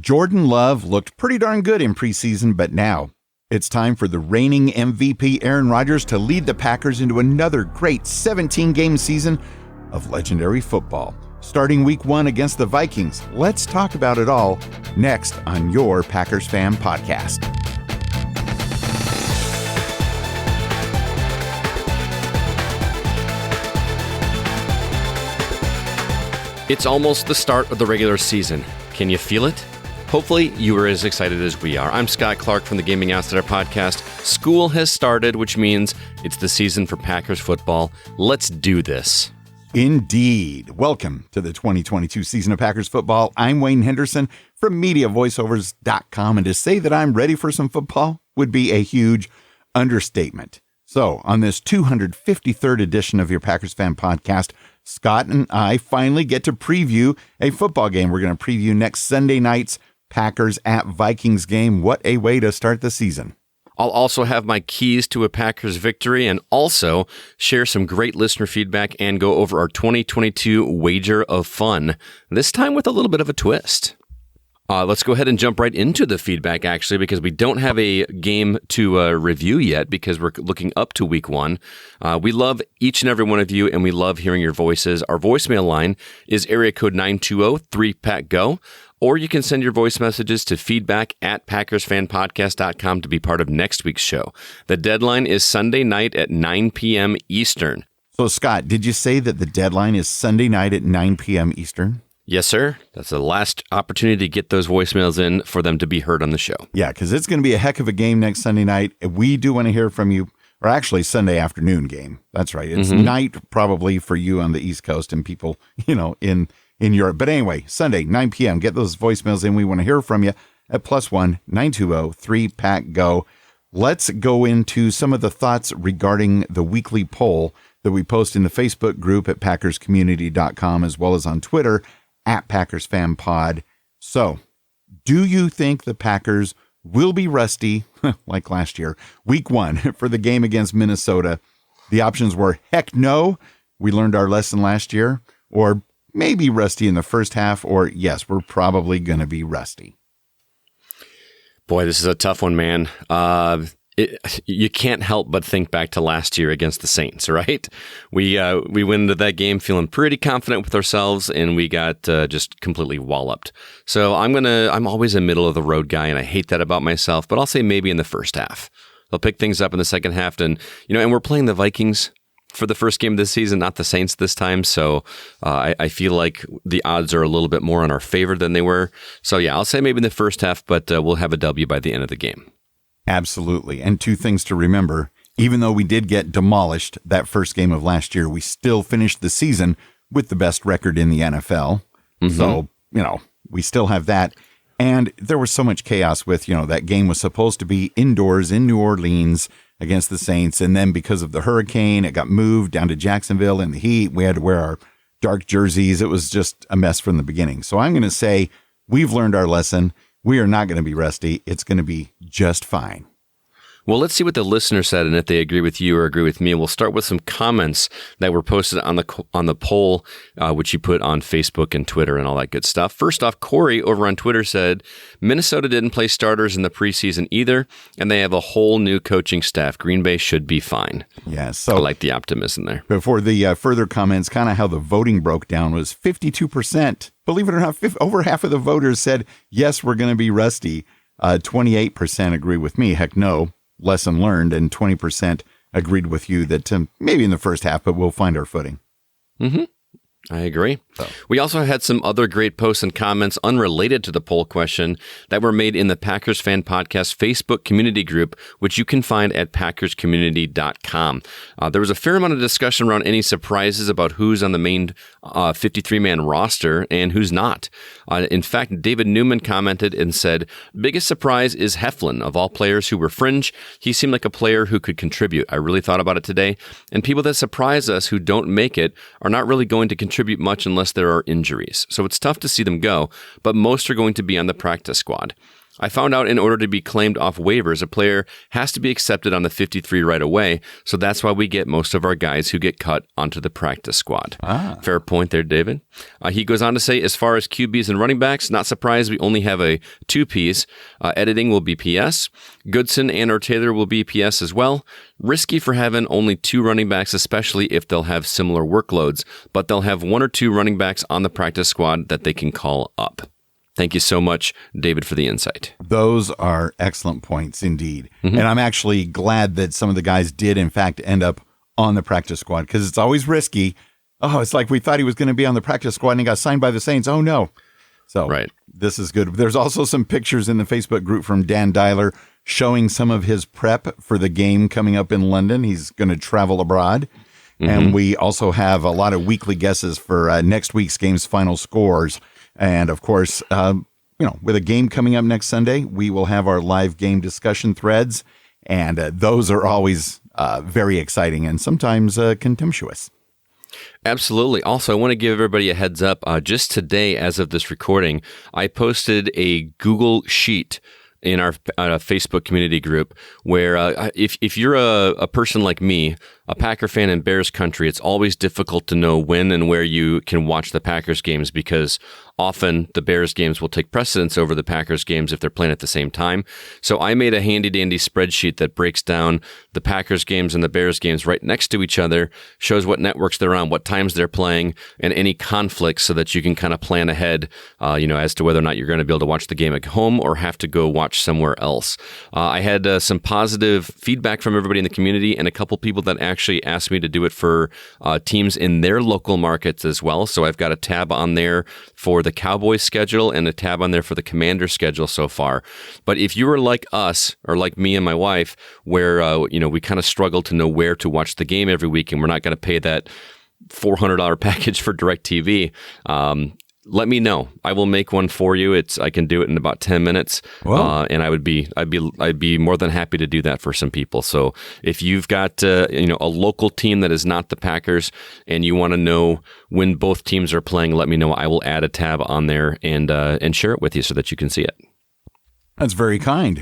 Jordan Love looked pretty darn good in preseason, but now it's time for the reigning MVP Aaron Rodgers to lead the Packers into another great 17-game season of legendary football. Starting week 1 against the Vikings, let's talk about it all next on your Packers Fan Podcast. It's almost the start of the regular season. Can you feel it? Hopefully, you are as excited as we are. I'm Scott Clark from the Gaming Outsider Podcast. School has started, which means it's the season for Packers football. Let's do this. Indeed. Welcome to the 2022 season of Packers football. I'm Wayne Henderson from MediaVoiceovers.com, and to say that I'm ready for some football would be a huge understatement. So, on this 253rd edition of your Packers Fan Podcast, Scott and I finally get to preview a football game. We're going to preview next Sunday night's Packers at Vikings game. What a way to start the season. I'll also have my keys to a Packers victory and also share some great listener feedback and go over our 2022 wager of fun, this time with a little bit of a twist. Let's go ahead and jump right into the feedback, actually, because we don't have a game to review yet because we're looking up to week 1. We love each and every one of you, and we love hearing your voices. Our voicemail line is area code 920-3PACK-GO, or you can send your voice messages to feedback@PackersFanPodcast.com to be part of next week's show. The deadline is Sunday night at 9 p.m. Eastern. So, Scott, did you say that the deadline is Sunday night at 9 p.m. Eastern? Yes, sir. That's the last opportunity to get those voicemails in for them to be heard on the show. Yeah, because it's going to be a heck of a game next Sunday night. We do want to hear from you, or actually Sunday afternoon game. That's right. It's night probably for you on the East Coast and people, in Europe. But anyway, Sunday, 9 p.m. Get those voicemails in. We want to hear from you at +1 920-3PACK-GO. Let's go into some of the thoughts regarding the weekly poll that we post in the Facebook group at PackersCommunity.com as well as on Twitter at Packers Fan Pod. So, do you think the Packers will be rusty like last year, week 1 for the game against Minnesota? The options were heck no, we learned our lesson last year, or maybe rusty in the first half, or yes, we're probably going to be rusty. Boy, this is a tough one, man. You can't help but think back to last year against the Saints, right? We went into that game feeling pretty confident with ourselves, and we got just completely walloped. So I'm always a middle of the road guy, and I hate that about myself. But I'll say maybe in the first half, they'll pick things up in the second half, and we're playing the Vikings for the first game of the season, not the Saints this time. So I feel like the odds are a little bit more in our favor than they were. So yeah, I'll say maybe in the first half, but we'll have a W by the end of the game. Absolutely. And two things to remember, even though we did get demolished that first game of last year, we still finished the season with the best record in the NFL. So, we still have that. And there was so much chaos with, that game was supposed to be indoors in New Orleans against the Saints. And then because of the hurricane, it got moved down to Jacksonville in the heat. We had to wear our dark jerseys. It was just a mess from the beginning. So I'm going to say we've learned our lesson. We are not going to be rusty. It's going to be just fine. Well, let's see what the listener said, and if they agree with you or agree with me. We'll start with some comments that were posted on the poll, which you put on Facebook and Twitter and all that good stuff. First off, Corey over on Twitter said, Minnesota didn't play starters in the preseason either, and they have a whole new coaching staff. Green Bay should be fine. Yeah, so I like the optimism there. Before the further comments, kind of how the voting broke down was 52%. Believe it or not, over half of the voters said, yes, we're going to be rusty. 28% agree with me. Heck no. Lesson learned, and 20% agreed with you that maybe in the first half, but we'll find our footing. I agree. We also had some other great posts and comments unrelated to the poll question that were made in the Packers Fan Podcast Facebook community group, which you can find at PackersCommunity.com. There was a fair amount of discussion around any surprises about who's on the main 53-man roster and who's not. In fact, David Newman commented and said, biggest surprise is Heflin. Of all players who were fringe, he seemed like a player who could contribute. I really thought about it today, and people that surprise us who don't make it are not really going to contribute much unless there are injuries. So it's tough to see them go, but most are going to be on the practice squad. I found out in order to be claimed off waivers, a player has to be accepted on the 53 right away. So that's why we get most of our guys who get cut onto the practice squad. Fair point there, David. He goes on to say, as far as QBs and running backs, not surprised we only have a 2 Ps. Editing will be PS. Goodson and or Taylor will be PS as well. Risky for having only 2 running backs, especially if they'll have similar workloads, but they'll have 1 or 2 running backs on the practice squad that they can call up. Thank you so much, David, for the insight. Those are excellent points indeed. And I'm actually glad that some of the guys did, in fact, end up on the practice squad, because it's always risky. Oh, it's like we thought he was going to be on the practice squad and he got signed by the Saints. Oh, no. So This is good. There's also some pictures in the Facebook group from Dan Dyler showing some of his prep for the game coming up in London. He's going to travel abroad. And we also have a lot of weekly guesses for next week's game's final scores. And of course, with a game coming up next Sunday, we will have our live game discussion threads. And those are always very exciting and sometimes contemptuous. Absolutely. Also, I want to give everybody a heads up. Just today, as of this recording, I posted a Google Sheet in our Facebook community group where if you're a person like me, a Packer fan in Bears country, it's always difficult to know when and where you can watch the Packers games, because often the Bears games will take precedence over the Packers games if they're playing at the same time. So I made a handy-dandy spreadsheet that breaks down the Packers games and the Bears games right next to each other, shows what networks they're on, what times they're playing, and any conflicts so that you can kind of plan ahead, as to whether or not you're going to be able to watch the game at home or have to go watch somewhere else. I had some positive feedback from everybody in the community and a couple people that actually asked me to do it for teams in their local markets as well. So I've got a tab on there for the Cowboys schedule and a tab on there for the Commanders schedule so far. But if you were like us, or like me and my wife, where we kind of struggle to know where to watch the game every week, and we're not going to pay that $400 package for DirecTV, let me know. I will make one for you. I can do it in about 10 minutes. And I'd be more than happy to do that for some people. So if you've got a local team that is not the Packers and you want to know when both teams are playing, let me know. I will add a tab on there and share it with you so that you can see it. That's very kind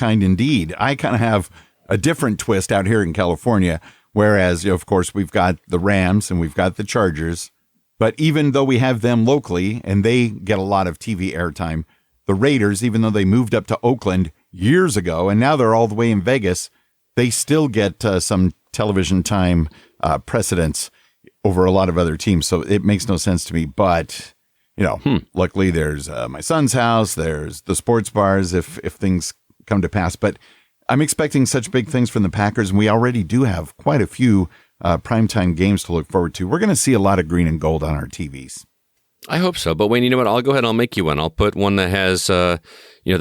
indeed. I kind of have a different twist out here in California, whereas of course we've got the Rams and we've got the Chargers. But even though we have them locally and they get a lot of TV airtime, the Raiders, even though they moved up to Oakland years ago and now they're all the way in Vegas, they still get some television time precedence over a lot of other teams. So it makes no sense to me. But, luckily there's my son's house, there's the sports bars if things come to pass. But I'm expecting such big things from the Packers, and we already do have quite a few primetime games to look forward to. We're going to see a lot of green and gold on our TVs. I hope so. But Wayne, you know what? I'll go ahead and I'll make you one. I'll put one that has, the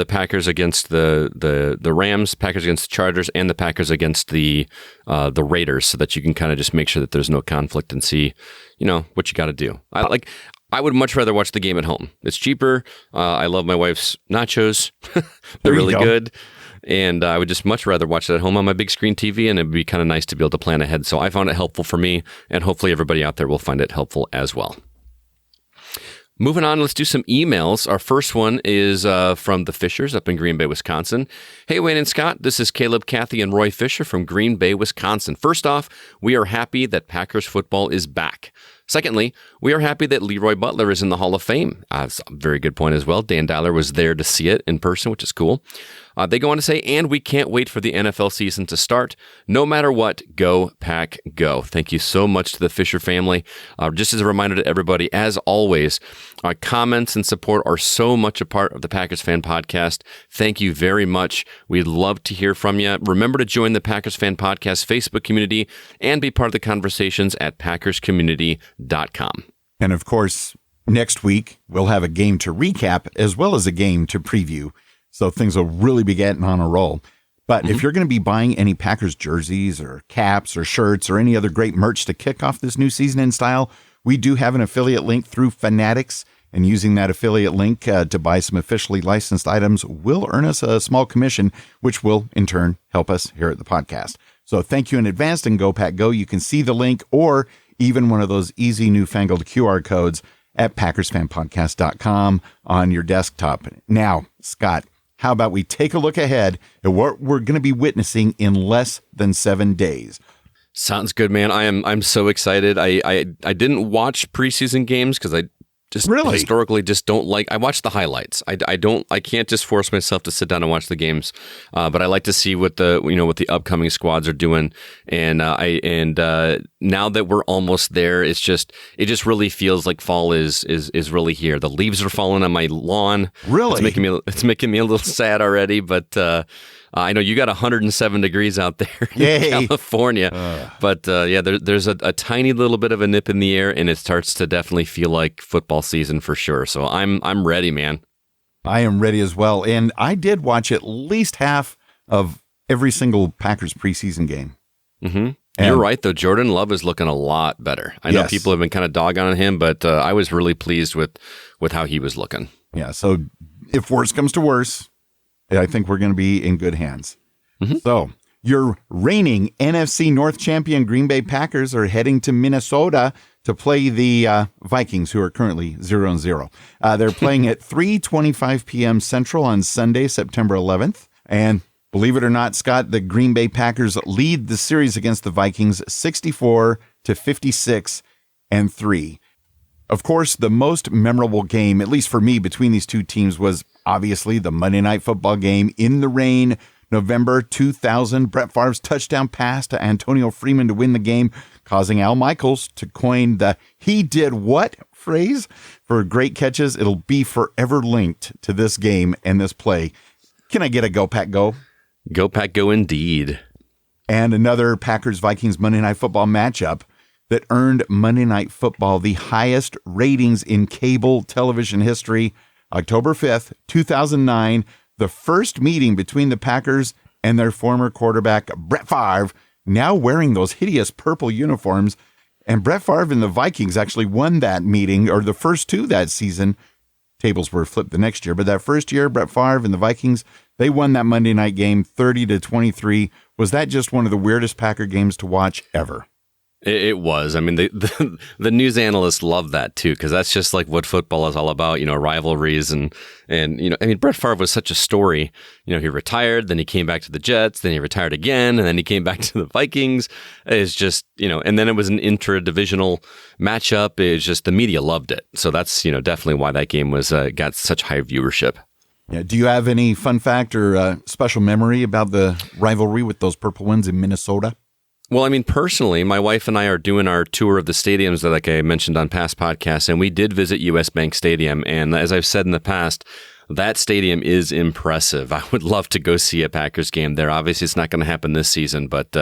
Packers against the Rams, Packers against the Chargers, and the Packers against the Raiders, so that you can kind of just make sure that there's no conflict and see, what you got to do. I would much rather watch the game at home. It's cheaper. I love my wife's nachos. They're really good. And I would just much rather watch it at home on my big screen TV, and it'd be kind of nice to be able to plan ahead. So I found it helpful for me, and hopefully everybody out there will find it helpful as well. Moving on, let's do some emails. Our first one is from the Fishers up in Green Bay, Wisconsin. Hey, Wayne and Scott, this is Caleb, Kathy, and Roy Fisher from Green Bay, Wisconsin. First off, we are happy that Packers football is back. Secondly, we are happy that Leroy Butler is in the Hall of Fame. That's a very good point as well. Dan Dowler was there to see it in person, which is cool. They go on to say, and we can't wait for the NFL season to start. No matter what, go Pack, go. Thank you so much to the Fisher family. Just as a reminder to everybody, as always, our comments and support are so much a part of the Packers Fan Podcast. Thank you very much. We'd love to hear from you. Remember to join the Packers Fan Podcast Facebook community and be part of the conversations at packerscommunity.com. And of course, next week, we'll have a game to recap as well as a game to preview. So things will really be getting on a roll. But if you're going to be buying any Packers jerseys or caps or shirts or any other great merch to kick off this new season in style, we do have an affiliate link through Fanatics. And using that affiliate link to buy some officially licensed items will earn us a small commission, which will in turn help us here at the podcast. So thank you in advance, and go Pack Go. You can see the link or even one of those easy newfangled QR codes at PackersFanPodcast.com on your desktop. Now, Scott, how about we take a look ahead at what we're going to be witnessing in less than 7 days? Sounds good, man. I'm so excited. I didn't watch preseason games because I just historically just don't like. I watch the highlights. I can't just force myself to sit down and watch the games. But I like to see what the upcoming squads are doing. And now that we're almost there, it just really feels like fall is really here. The leaves are falling on my lawn. Really, it's making me a little sad already. But I know you got 107 degrees out there in California, but there's a tiny little bit of a nip in the air, and it starts to definitely feel like football season for sure. So I'm ready, man. I am ready as well, and I did watch at least half of every single Packers preseason game. Mm-hmm. You're right, though. Jordan Love is looking a lot better. I know people have been kind of dogging on him, but I was really pleased with how he was looking. Yeah. So if worse comes to worse, I think we're going to be in good hands. Mm-hmm. So your reigning NFC North champion Green Bay Packers are heading to Minnesota to play the Vikings, who are currently 0-0. They're playing at 3:25 p.m. Central on Sunday, September 11th. And believe it or not, Scott, the Green Bay Packers lead the series against the Vikings 64-56-3. Of course, the most memorable game, at least for me, between these two teams was obviously the Monday Night Football game in the rain, November 2000. Brett Favre's touchdown pass to Antonio Freeman to win the game, causing Al Michaels to coin the "he did what" phrase for great catches. It'll be forever linked to this game and this play. Can I get a Go Pack Go? Go Pack Go indeed. And another Packers-Vikings Monday Night Football matchup that earned Monday Night Football the highest ratings in cable television history. October 5th, 2009, the first meeting between the Packers and their former quarterback, Brett Favre, now wearing those hideous purple uniforms. And Brett Favre and the Vikings actually won that meeting, or the first two that season. Tables were flipped the next year, but that first year, Brett Favre and the Vikings, they won that Monday night game 30-23. Was that just one of the weirdest Packer games to watch ever? It was. I mean, the news analysts love that too, because that's just like what football is all about, rivalries and Brett Favre was such a story. He retired, then he came back to the Jets, then he retired again, and then he came back to the Vikings. It's just, and then it was an intra-divisional matchup. It's just the media loved it. So that's, definitely why that game was got such high viewership. Yeah. Do you have any fun fact or special memory about the rivalry with those purple ones in Minnesota? Well, I mean, personally, my wife and I are doing our tour of the stadiums that, like I mentioned on past podcasts, and we did visit US Bank Stadium. And as I've said in the past, that stadium is impressive. I would love to go see a Packers game there. Obviously, it's not going to happen this season, but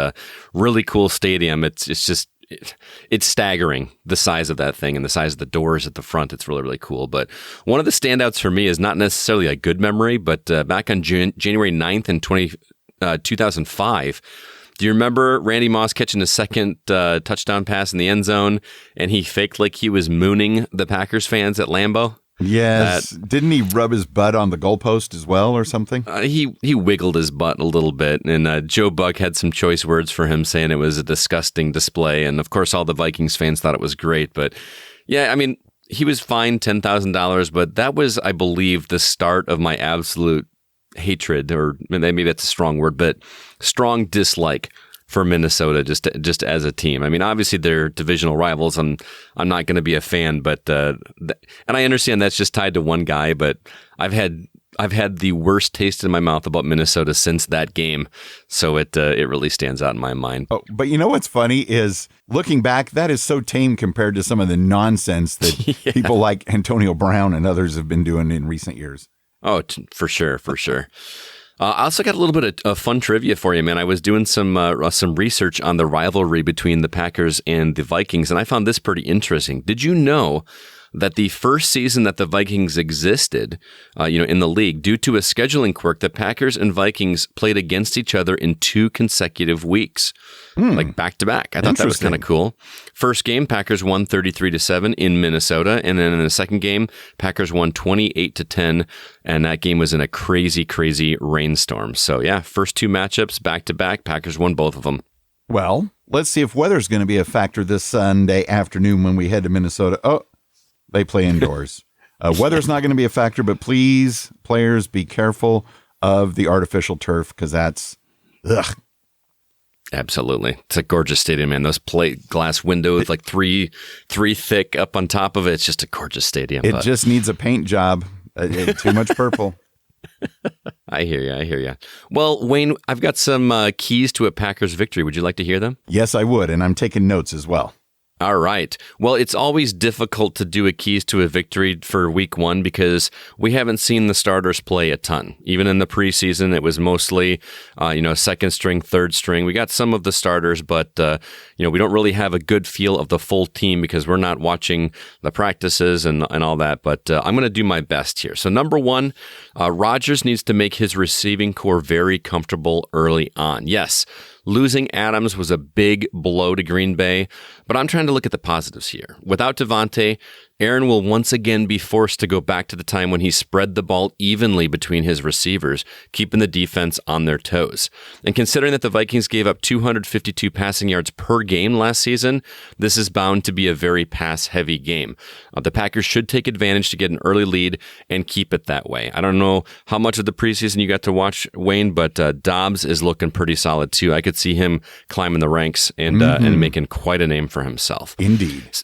really cool stadium. It's staggering, the size of that thing and the size of the doors at the front. It's really, really cool. But one of the standouts for me is not necessarily a good memory, but back on January 9th in 2005, do you remember Randy Moss catching his second touchdown pass in the end zone, and he faked like he was mooning the Packers fans at Lambeau? Yes. Didn't he rub his butt on the goalpost as well or something? He wiggled his butt a little bit, and Joe Buck had some choice words for him, saying it was a disgusting display. And, of course, all the Vikings fans thought it was great. But, yeah, I mean, he was fined $10,000, but that was, I believe, the start of my absolute hatred, or maybe that's a strong word, but strong dislike for Minnesota just as a team. I mean, obviously they're divisional rivals, and I'm not going to be a fan, but and I understand that's just tied to one guy, but I've had the worst taste in my mouth about Minnesota since that game, so it really stands out in my mind. Oh, but you know what's funny is looking back, that is so tame compared to some of the nonsense that people like Antonio Brown and others have been doing in recent years. Oh, for sure. I also got a little bit of fun trivia for you, man. I was doing some research on the rivalry between the Packers and the Vikings, and I found this pretty interesting. Did you know that the first season that the Vikings existed, in the league, due to a scheduling quirk, the Packers and Vikings played against each other in 2 consecutive weeks, like back to back. I thought that was kind of cool. First game, Packers won 33-7 in Minnesota, and then in the second game, Packers won 28-10, and that game was in a crazy, crazy rainstorm. So yeah, first 2 matchups back to back, Packers won both of them. Well, let's see if weather's going to be a factor this Sunday afternoon when we head to Minnesota. Oh, they play indoors. Weather's not going to be a factor, but please, players, be careful of the artificial turf because that's, ugh. Absolutely. It's a gorgeous stadium, man. Those plate glass windows, like three thick up on top of it. It's just a gorgeous stadium. It just needs a paint job. Too much purple. I hear you. Well, Wayne, I've got some keys to a Packers victory. Would you like to hear them? Yes, I would. And I'm taking notes as well. All right. Well, it's always difficult to do a keys to a victory for week one because we haven't seen the starters play a ton. Even in the preseason, it was mostly, second string, third string. We got some of the starters, but, we don't really have a good feel of the full team because we're not watching the practices and all that. But I'm going to do my best here. So number one, Rodgers needs to make his receiving core very comfortable early on. Yes. Losing Adams was a big blow to Green Bay, but I'm trying to look at the positives here. Without Devontae, Aaron will once again be forced to go back to the time when he spread the ball evenly between his receivers, keeping the defense on their toes. And considering that the Vikings gave up 252 passing yards per game last season, this is bound to be a very pass-heavy game. The Packers should take advantage to get an early lead and keep it that way. I don't know how much of the preseason you got to watch, Wayne, but Dobbs is looking pretty solid too. I could see him climbing the ranks and making quite a name for himself. Indeed.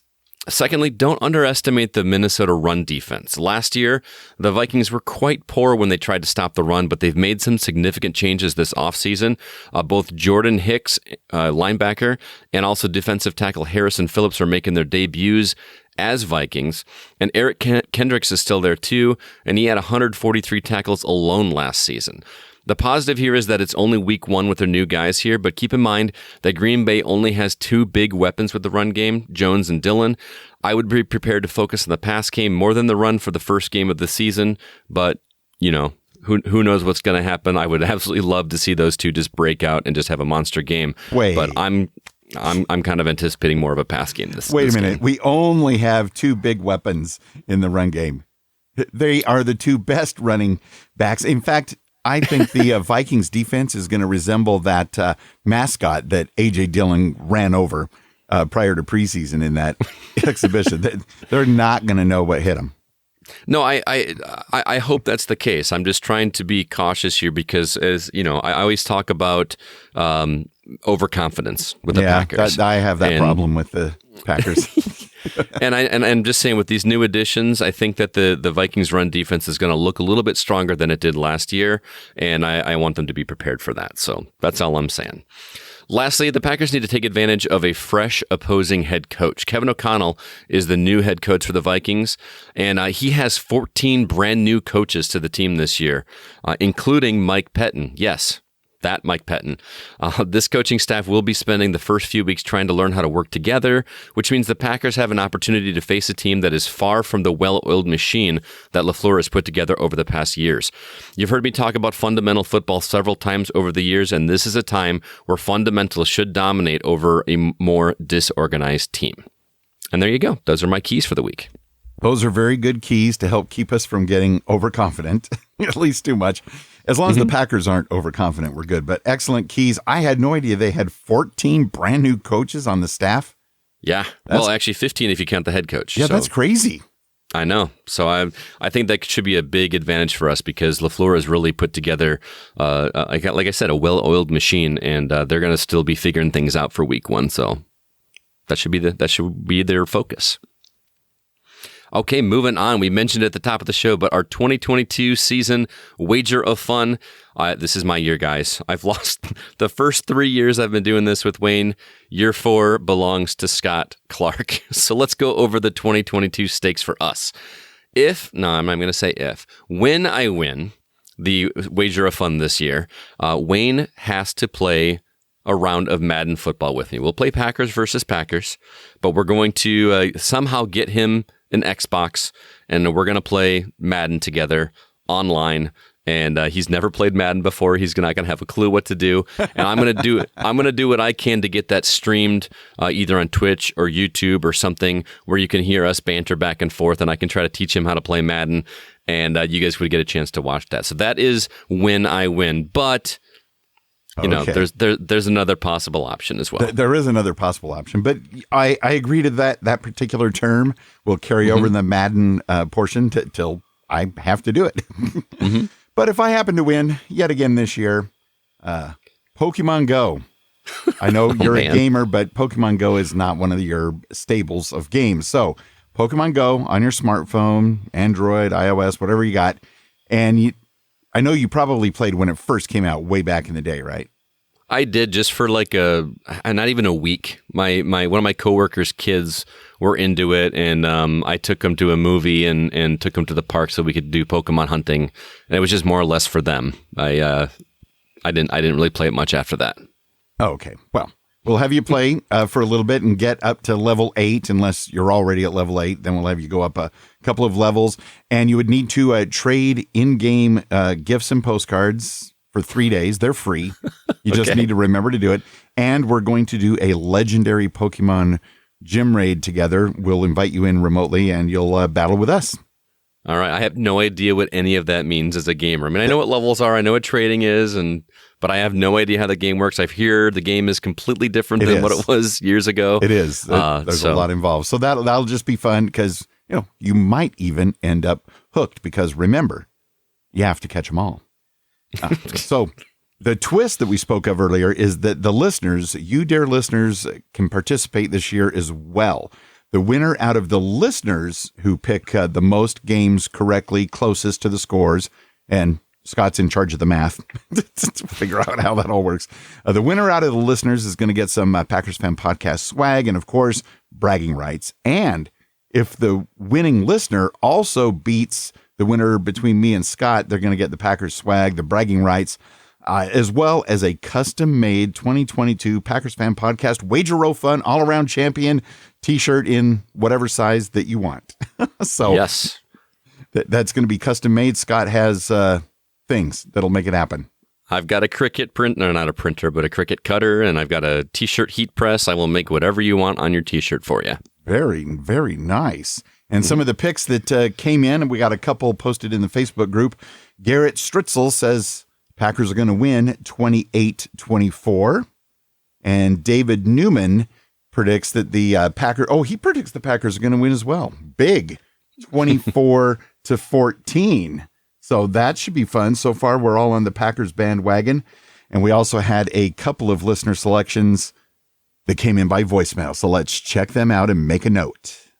Secondly, don't underestimate the Minnesota run defense. Last year, the Vikings were quite poor when they tried to stop the run, but they've made some significant changes this offseason. Both Jordan Hicks, linebacker, and also defensive tackle Harrison Phillips are making their debuts as Vikings. And Eric Kendricks is still there too, and he had 143 tackles alone last season. The positive here is that it's only week one with their new guys here, but keep in mind that Green Bay only has two big weapons with the run game, Jones and Dillon. I would be prepared to focus on the pass game more than the run for the first game of the season, but, who knows what's going to happen. I would absolutely love to see those two just break out and just have a monster game. But I'm kind of anticipating more of a pass game this Wait a minute. Game. We only have two big weapons in the run game. They are the two best running backs. In fact, I think the Vikings defense is going to resemble that mascot that A.J. Dillon ran over prior to preseason in that exhibition. They're not going to know what hit them. No, I hope that's the case. I'm just trying to be cautious here because, as you know, I always talk about overconfidence with the Packers. I have that problem with the Packers. And I'm just saying with these new additions, I think that the Vikings run defense is going to look a little bit stronger than it did last year, and I want them to be prepared for that. So that's all I'm saying. Lastly, the Packers need to take advantage of a fresh opposing head coach. Kevin O'Connell is the new head coach for the Vikings, and he has 14 brand new coaches to the team this year, including Mike Pettin. Yes, that Mike Pettin. This coaching staff will be spending the first few weeks trying to learn how to work together, which means the Packers have an opportunity to face a team that is far from the well-oiled machine that LaFleur has put together over the past years. You've heard me talk about fundamental football several times over the years, and this is a time where fundamentals should dominate over a more disorganized team. And there you go. Those are my keys for the week. Those are very good keys to help keep us from getting overconfident, at least too much. As long as the Packers aren't overconfident, we're good. But excellent keys. I had no idea they had 14 brand new coaches on the staff. Yeah. Well, actually 15 if you count the head coach. Yeah, that's crazy. I know. So I think that should be a big advantage for us because LaFleur has really put together, like I said, a well-oiled machine, and they're going to still be figuring things out for week one. So that should be their focus. Okay, moving on. We mentioned it at the top of the show, but our 2022 season wager of fun. This is my year, guys. I've lost the first 3 years I've been doing this with Wayne. Year 4 belongs to Scott Clark. So let's go over the 2022 stakes for us. I'm not going to say if. When I win the wager of fun this year, Wayne has to play a round of Madden football with me. We'll play Packers versus Packers, but we're going to somehow get him an Xbox, and we're going to play Madden together online. And he's never played Madden before. He's not going to have a clue what to do. And I'm going to do what I can to get that streamed either on Twitch or YouTube or something where you can hear us banter back and forth, and I can try to teach him how to play Madden, and you guys would get a chance to watch that. So that is when I win. But there's another possible option as well. There is another possible option, but I agree to that particular term. Will carry over in the Madden portion till I have to do it. But if I happen to win yet again this year, Pokemon Go. I know you're a gamer, but Pokemon Go is not one of your staples of games. So Pokemon Go on your smartphone, Android, iOS, whatever you got. And I know you probably played when it first came out way back in the day, right? I did, just for like not even a week. My one of my coworkers' kids were into it, and I took them to a movie and took them to the park so we could do Pokemon hunting. And it was just more or less for them. I didn't really play it much after that. Oh, okay. Well, we'll have you play for a little bit and get up to level 8, unless you're already at level 8. Then we'll have you go up a couple of levels, and you would need to trade in-game gifts and postcards for 3 days. They're free. You just need to remember to do it. And we're going to do a legendary Pokemon gym raid together. We'll invite you in remotely, and you'll battle with us. All right. I have no idea what any of that means as a gamer. I mean, I know what levels are. I know what trading is, but I have no idea how the game works. I hear the game is completely different than what it was years ago. It is. There's a lot involved. So that'll just be fun because, you might even end up hooked because, remember, you have to catch them all. So the twist that we spoke of earlier is that the listeners, you dear listeners, can participate this year as well. The winner out of the listeners who pick the most games correctly, closest to the scores, and Scott's in charge of the math to figure out how that all works. The winner out of the listeners is going to get some Packers Fan Podcast swag and, of course, bragging rights. And if the winning listener also beats the winner between me and Scott, they're going to get the Packers swag, the bragging rights, as well as a custom-made 2022 Packers Fan Podcast Wager Row Fun all-around champion T-shirt in whatever size that you want. So yes, that's going to be custom-made. Scott has things that'll make it happen. I've got a Cricut not a printer, but a Cricut cutter, and I've got a T-shirt heat press. I will make whatever you want on your T-shirt for you. Very, very nice. And some of the picks that came in, and we got a couple posted in the Facebook group. Garrett Stritzel says Packers are going to win 28-24. And David Newman predicts that the he predicts the Packers are going to win as well. Big, 24-14. So that should be fun. So far, we're all on the Packers bandwagon. And we also had a couple of listener selections that came in by voicemail. So let's check them out and make a note.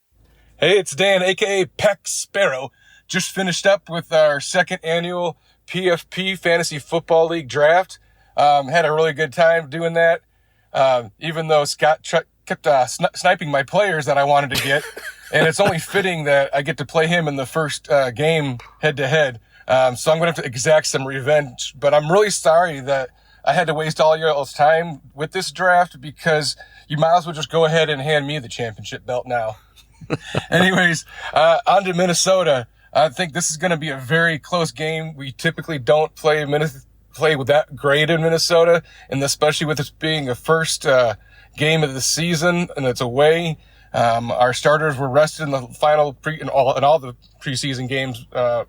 Hey, it's Dan, a.k.a. Peck Sparrow. Just finished up with our second annual PFP Fantasy Football League draft. Had a really good time doing that, even though Scott kept sniping my players that I wanted to get. And it's only fitting that I get to play him in the first game head-to-head. So I'm going to have to exact some revenge. But I'm really sorry that I had to waste all y'all's time with this draft because you might as well just go ahead and hand me the championship belt now. Anyways, on to Minnesota. I think this is going to be a very close game. We typically don't play with that great in Minnesota, and especially with this being a first game of the season and it's away. Our starters were rested in the final in all the preseason games,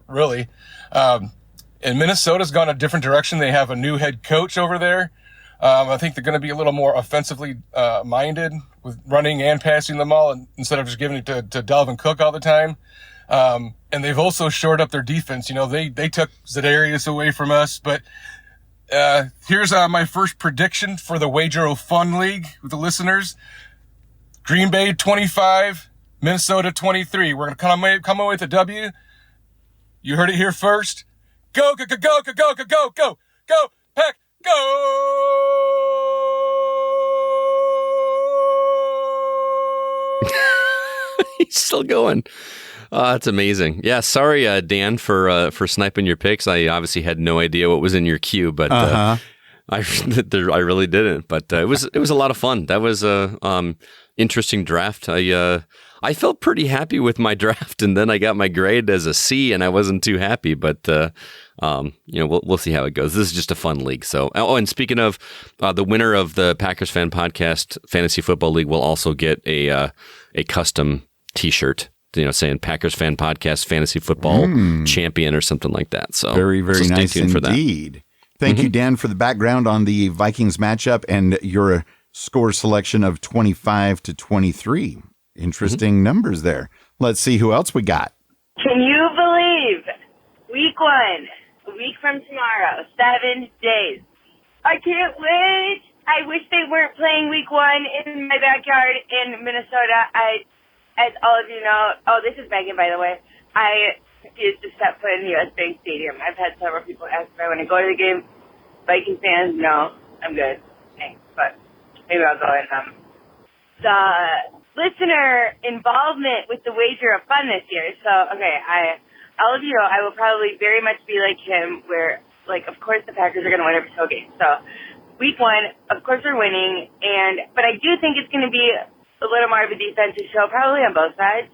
really. And Minnesota's gone a different direction. They have a new head coach over there. I think they're going to be a little more offensively minded with running and passing them all instead of just giving it to Dalvin Cook all the time. And they've also shored up their defense. They took Za'Darius away from us. But here's my first prediction for the Wager Fun League with the listeners. Green Bay 25, Minnesota 23. We're going to come away with a W. You heard it here first. Go, go, go, go, go, go, go, go, go, go, Pack, go! He's still going. That's amazing. Yeah, sorry, Dan, for sniping your picks. I obviously had no idea what was in your queue, but I really didn't. But it was a lot of fun. That was a interesting draft. I felt pretty happy with my draft, and then I got my grade as a C, and I wasn't too happy. But we'll see how it goes. This is just a fun league. So, and speaking of, the winner of the Packers Fan Podcast Fantasy Football League will also get a custom T-shirt, saying Packers Fan Podcast Fantasy Football Champion or something like that. So very, very stay nice tuned for that. Indeed. Thank you, Dan, for the background on the Vikings matchup and your score selection of 25-23. Interesting numbers there. Let's see who else we got. Can you believe week 1, a week from tomorrow, 7 days. I can't wait. I wish they weren't playing week 1 in my backyard in Minnesota. As all of you know, this is Megan, by the way. I refuse to step foot in US Bank Stadium. I've had several people ask if I want to go to the game. Viking fans, no, I'm good. Thanks, but maybe I'll go in. The listener involvement with the wager of fun this year. So, okay, all of you know, I will probably very much be like him, where, like, of course the Packers are going to win every single game. So, week 1, of course we're winning, but I do think it's going to be a little more of a defensive show, probably on both sides.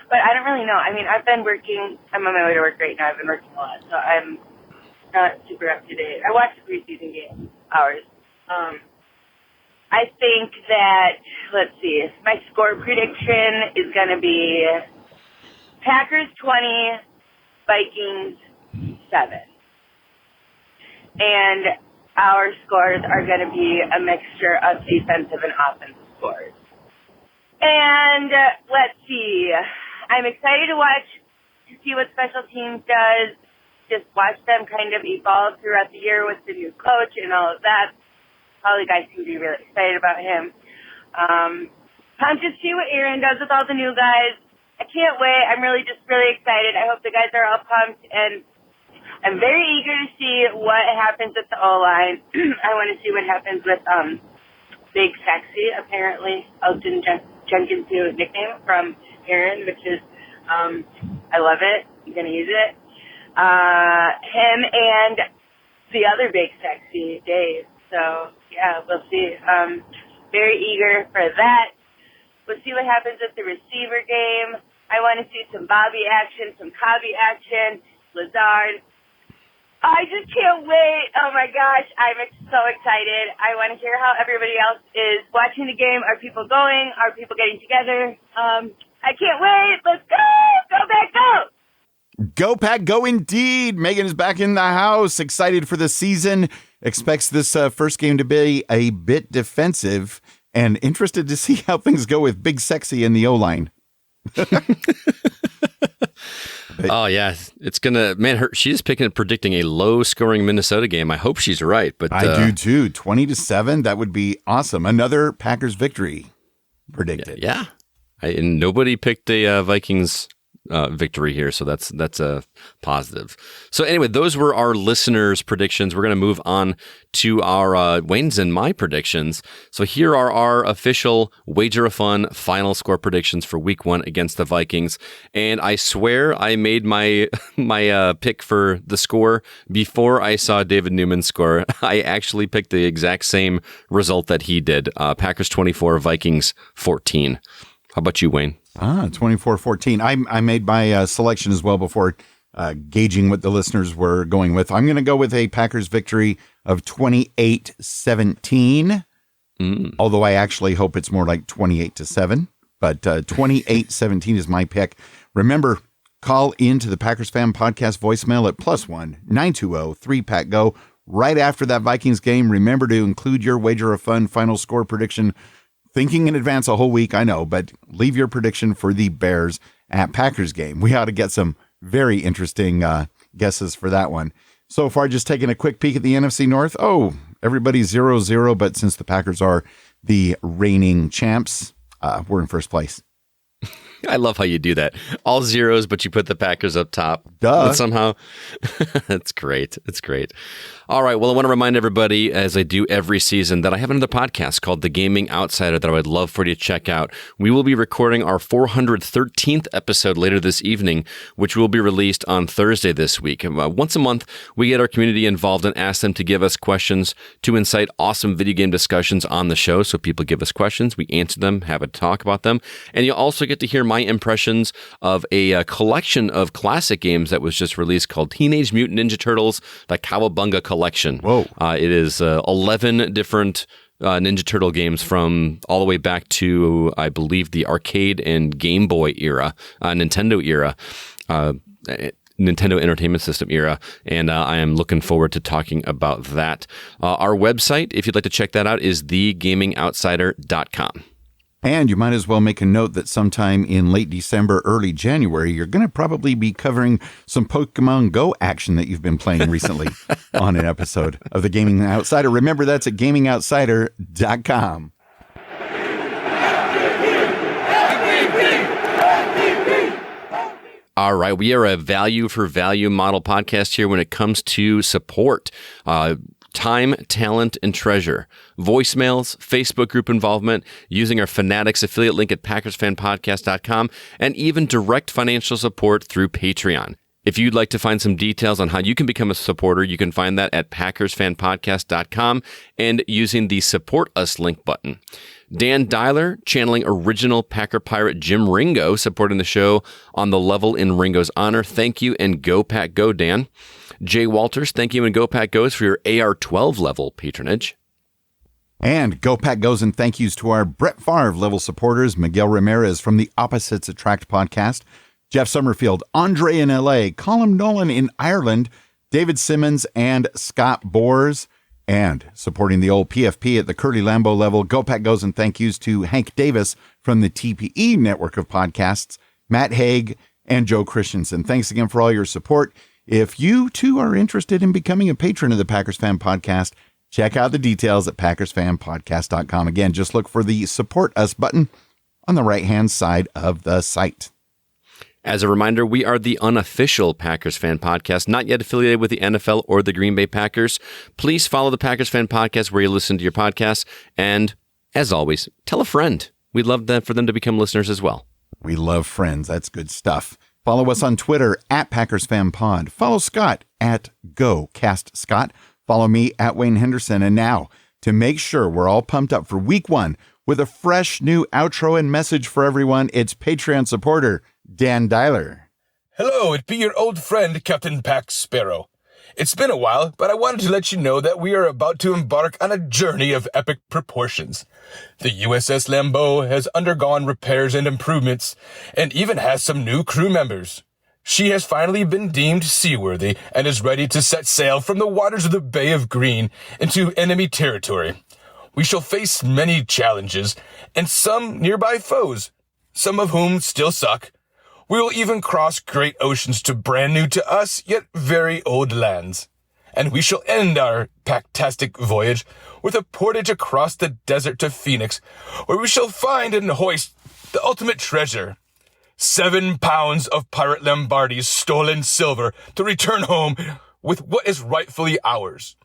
But I don't really know. I mean, I've been working. I'm on my way to work right now. I've been working a lot, so I'm not super up to date. I watched the preseason game hours. I think that, let's see, my score prediction is going to be Packers 20, Vikings 7. And our scores are going to be a mixture of defensive and offensive scores. And let's see. I'm excited to see what special teams does. Just watch them kind of evolve throughout the year with the new coach and all of that. All the guys seem to be really excited about him. Pumped to see what Aaron does with all the new guys. I can't wait. I'm really excited. I hope the guys are all pumped, and I'm very eager to see what happens with the O-line. I want to see what happens with Big Sexy, apparently Elton Jenkins' new nickname from Aaron, which is, I love it. I'm going to use it. Him and the other Big Sexy, Dave. So, yeah, we'll see. Very eager for that. We'll see what happens with the receiver game. I want to see some Bobby action, some Cobby action, Lazard. I just can't wait. Oh, my gosh. I'm so excited. I want to hear how everybody else is watching the game. Are people going? Are people getting together? I can't wait. Let's go. Go Pack, go. Go Pack, go indeed. Megan is back in the house, excited for the season, expects this first game to be a bit defensive, and interested to see how things go with Big Sexy in the O-line. Oh, yeah. It's going to, man, she's predicting a low-scoring Minnesota game. I hope she's right. But I do, too. 20-7, that would be awesome. Another Packers victory predicted. Yeah. And nobody picked a Vikings victory here, so that's a positive. So anyway, those were our listeners' predictions. We're going to move on to our Wayne's and my predictions. So here are our official Wager of Fun final score predictions for Week 1 against the Vikings. And I swear I made my pick for the score before I saw David Newman's score. I actually picked the exact same result that he did. Packers 24, Vikings 14. How about you, Wayne? 24-14. I made my selection as well before gauging what the listeners were going with. I'm going to go with a Packers victory of 28-17, although I actually hope it's more like 28-7. But 28-17 is my pick. Remember, call into the Packers Fan Podcast voicemail at +1 920-3PACK-GO. Right after that Vikings game, remember to include your Wager of Fun final score prediction. Thinking in advance a whole week, I know, but leave your prediction for the Bears at Packers game. We ought to get some very interesting guesses for that one. So far, just taking a quick peek at the NFC North. Oh, everybody's 0-0, but since the Packers are the reigning champs, we're in first place. I love how you do that. All zeros, but you put the Packers up top. Duh. But somehow, that's great. It's great. All right. Well, I want to remind everybody, as I do every season, that I have another podcast called The Gaming Outsider that I would love for you to check out. We will be recording our 413th episode later this evening, which will be released on Thursday this week. Once a month, we get our community involved and ask them to give us questions to incite awesome video game discussions on the show. So people give us questions, we answer them, have a talk about them, and you'll also get to hear my impressions of a collection of classic games that was just released called Teenage Mutant Ninja Turtles, the Cowabunga Collection. Whoa. It is 11 different Ninja Turtle games from all the way back to, I believe, the arcade and Game Boy era, Nintendo era, Nintendo Entertainment System era, and I am looking forward to talking about that. Our website, if you'd like to check that out, is thegamingoutsider.com. And you might as well make a note that sometime in late December, early January, you're going to probably be covering some Pokemon Go action that you've been playing recently on an episode of The Gaming Outsider. Remember, that's at gamingoutsider.com. All right, we are a value for value model podcast here when it comes to support. Time, talent, and treasure. Voicemails, Facebook group involvement, using our Fanatics affiliate link at PackersFanPodcast.com, and even direct financial support through Patreon. If you'd like to find some details on how you can become a supporter, you can find that at PackersFanPodcast.com and using the Support Us link button. Dan Dyler, channeling original Packer Pirate Jim Ringo, supporting the show on the level in Ringo's honor. Thank you, and go Pack Go, Dan. Jay Walters, thank you, and Go Pack Goes for your AR-12 level patronage. And Go Pack Goes and thank yous to our Brett Favre level supporters, Miguel Ramirez from the Opposites Attract podcast, Jeff Summerfield, Andre in LA, Colin Nolan in Ireland, David Simmons, and Scott Boers. And supporting the old PFP at the Curly Lambeau level, Go Pack Goes and thank yous to Hank Davis from the TPE network of podcasts, Matt Haig, and Joe Christensen. Thanks again for all your support. If you, too, are interested in becoming a patron of the Packers Fan Podcast, check out the details at PackersFanPodcast.com. Again, just look for the Support Us button on the right-hand side of the site. As a reminder, we are the unofficial Packers Fan Podcast, not yet affiliated with the NFL or the Green Bay Packers. Please follow the Packers Fan Podcast where you listen to your podcasts. And, as always, tell a friend. We'd love that for them to become listeners as well. We love friends. That's good stuff. Follow us on Twitter at PackersFanPod. Follow Scott at GoCastScott. Follow me at Wayne Henderson. And now, to make sure we're all pumped up for week one with a fresh new outro and message for everyone, it's Patreon supporter Dan Dyler. Hello, it be your old friend, Captain Pack Sparrow. It's been a while, but I wanted to let you know that we are about to embark on a journey of epic proportions. The USS Lambeau has undergone repairs and improvements, and even has some new crew members. She has finally been deemed seaworthy and is ready to set sail from the waters of the Bay of Green into enemy territory. We shall face many challenges, and some nearby foes, some of whom still suck. We will even cross great oceans to brand new to us, yet very old lands. And we shall end our packtastic voyage with a portage across the desert to Phoenix, where we shall find and hoist the ultimate treasure. 7 pounds of Pirate Lombardi's stolen silver to return home with what is rightfully ours.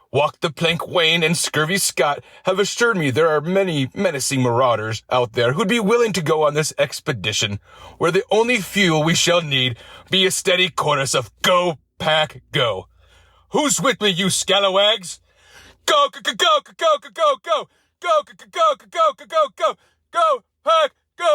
Walk the Plank Wayne and Scurvy Scott have assured me there are many menacing marauders out there who'd be willing to go on this expedition, where the only fuel we shall need be a steady chorus of Go Pack Go. Who's with me, you scalawags? Go, go, go, go, go, go, go, go, go, go, go, go, go, go, go, go, go, go, Pack Go!